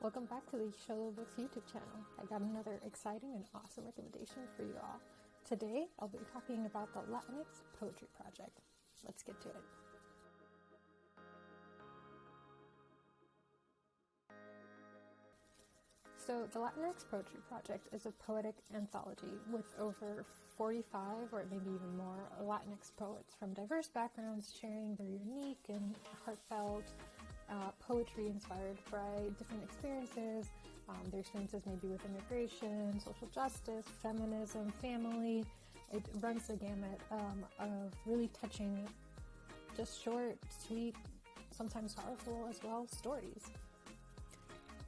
Welcome back to the Xolo Books YouTube channel. I got another exciting and awesome recommendation for you all. Today, I'll be talking about the Latinx Poetry Project. Let's get to it. So, the Latinx Poetry Project is a poetic anthology with over 45 or maybe even more Latinx poets from diverse backgrounds sharing their unique and heartfelt poetry inspired by different experiences. Their experiences maybe with immigration, social justice, feminism, family. It runs the gamut of really touching, just short, sweet, sometimes powerful as well, stories.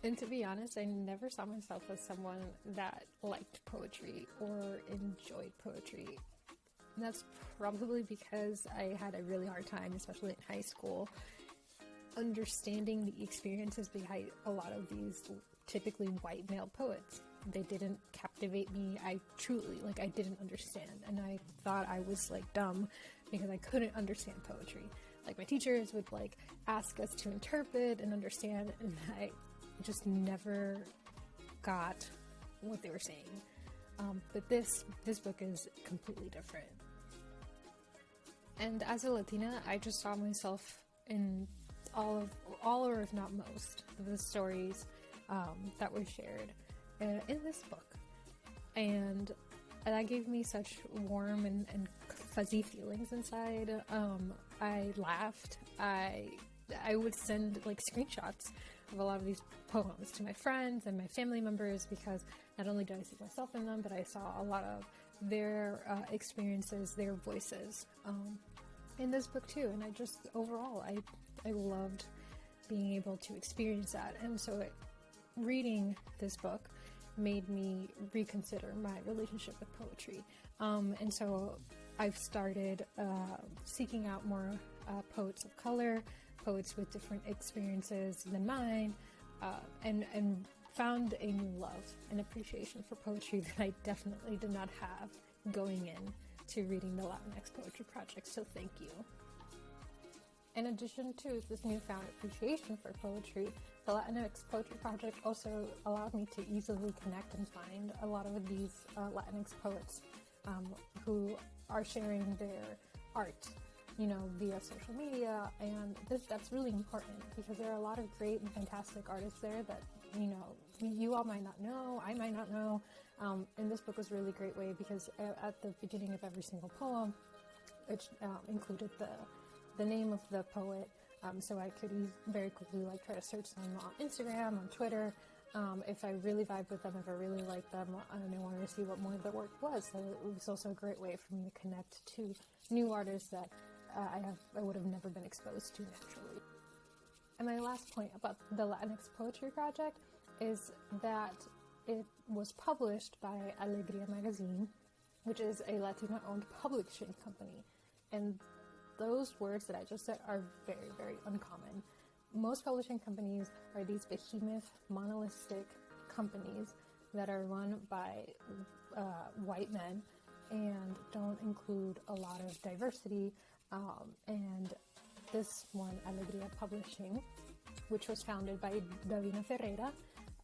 And to be honest, I never saw myself as someone that liked poetry or enjoyed poetry. And that's probably because I had a really hard time, especially in high school, understanding the experiences behind a lot of these typically white male poets. They didn't captivate me. I didn't understand. And I thought I was dumb because I couldn't understand poetry. My teachers would ask us to interpret and understand, and I just never got what they were saying. But this book is completely different. And as a Latina, I just saw myself in all or if not most of the stories that were shared in this book. And that gave me such warm and fuzzy feelings inside. I laughed. I would send screenshots of a lot of these poems to my friends and my family members because not only did I see myself in them, but I saw a lot of their experiences, their voices in this book too. And I loved being able to experience that. And so reading this book made me reconsider my relationship with poetry. And so I've started seeking out more poets of color, poets with different experiences than mine, and found a new love and appreciation for poetry that I definitely did not have going in to reading the Latinx Poetry Project, so thank you. In addition to this newfound appreciation for poetry, the Latinx Poetry Project also allowed me to easily connect and find a lot of these Latinx poets who are sharing their art, via social media, and that's really important because there are a lot of great and fantastic artists there that, you all might not know, I might not know, and this book was a really great way because at the beginning of every single poem, which included the name of the poet, so I could very quickly try to search them on Instagram, on Twitter, if I really vibed with them, if I really liked them, and I wanted to see what more of their work was. So it was also a great way for me to connect to new artists that I would have never been exposed to naturally. And my last point about the Latinx Poetry Project is that it was published by Latina Magazine, which is a Latina-owned publishing company. And those words that I just said are very, very uncommon. Most publishing companies are these behemoth, monolithic companies that are run by white men and don't include a lot of diversity. And this one, Alegria Publishing, which was founded by Davina Ferreira,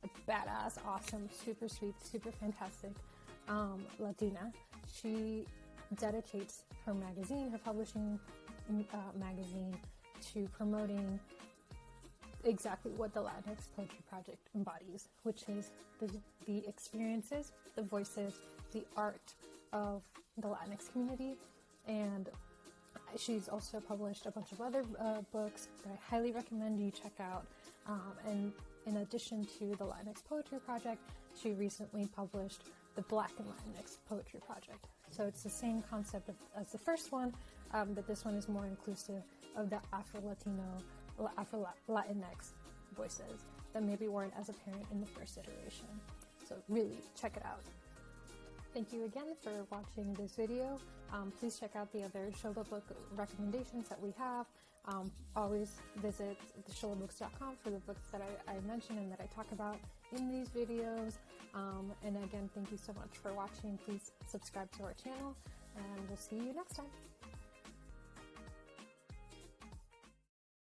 a badass, awesome, super sweet, super fantastic Latina. She dedicates her magazine, her publishing magazine, to promoting exactly what the Latinx Poetry Project embodies, which is the experiences, the voices, the art of the Latinx community. And she's also published a bunch of other books that I highly recommend you check out. And in addition to the Latinx Poetry Project, she recently published the Black and Latinx Poetry Project. So it's the same concept as the first one, but this one is more inclusive of the Afro-Latino, Afro-Latinx voices that maybe weren't as apparent in the first iteration. So really check it out. Thank you again for watching this video. Please check out the other Xolo book recommendations that we have. Always visit xolobooks.com for the books that I mentioned and that I talk about in these videos. And again, thank you so much for watching. Please subscribe to our channel, and we'll see you next time.